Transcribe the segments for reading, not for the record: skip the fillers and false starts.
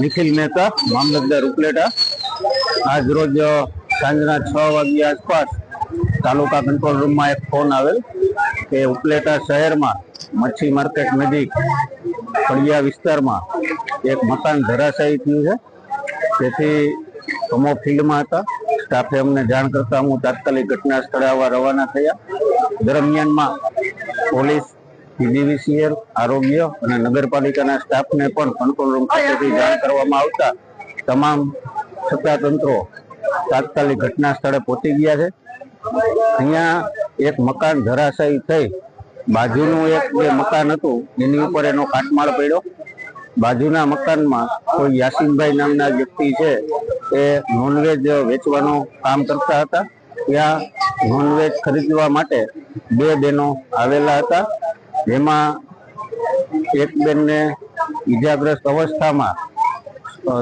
નિખિલ મહેતા, મામલતદાર ઉપલેટા। આજ રોજ સાંજના 6 વાગ્યા આસપાસ તાલુકા કંટ્રોલ રૂમમાં એક ફોન આવેલ કે ઉપલેટા શહેરમાં મચ્છી માર્કેટ નજીક ફળિયા વિસ્તારમાં એક મકાન ધરાશાયી થયું છે। તેથી અમો ફિલ્ડમાં હતા। સ્ટાફે અમને જાણ કરતા હું તાત્કાલિક ઘટના સ્થળે આવવા રવાના થયા। દરમિયાનમાં પોલીસ, પીજીવીસીએલ, આરોગ્ય અને નગરપાલિકાના સ્ટાફને પણ કંટ્રોલ રૂમ ખાતેથી જાણ કરવામાં આવતા તમામ સત્તાતંત્રો તાત્કાલિક ઘટના સ્થળે પહોંચી ગયા છે। અહીંયા એક મકાન ધરાશાયી થઈ બાજુનું એક જે મકાન હતું એની ઉપર એનો કાટમાળ પડ્યો। બાજુના મકાનમાં કોઈ યાસીનભાઈ નામના વ્યક્તિ છે એ નોનવેજ વેચવાનું કામ કરતા હતા। ત્યાં નોનવેજ ખરીદવા માટે બે બહેનો આવેલા હતા, જેમાં એક બેનને ઈજાગ્રસ્ત અવસ્થામાં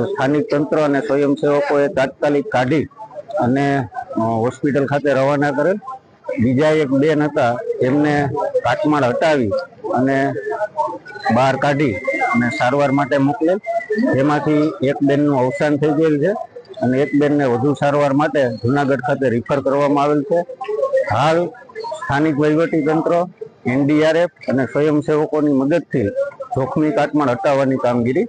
સ્થાનિક તંત્ર અને સ્વયંસેવકોએ તાત્કાલિક કાઢી અને હોસ્પિટલ ખાતે રવાના કરેલ। બીજા એક બેન હતા એમને કાટમાળ હટાવી અને બહાર કાઢી અને સારવાર માટે મોકલેલ। જેમાંથી એક બેનનું અવસાન થઈ ગયેલ છે અને એક બેનને વધુ સારવાર માટે જુનાગઢ ખાતે રિફર કરવામાં આવેલ છે। હાલ સ્થાનિક વહીવટી તંત્ર, એનડીઆરએફ અને સ્વયંસેવકોની મદદથી જોખમી કાટમાળ હટાવવાની કામગીરી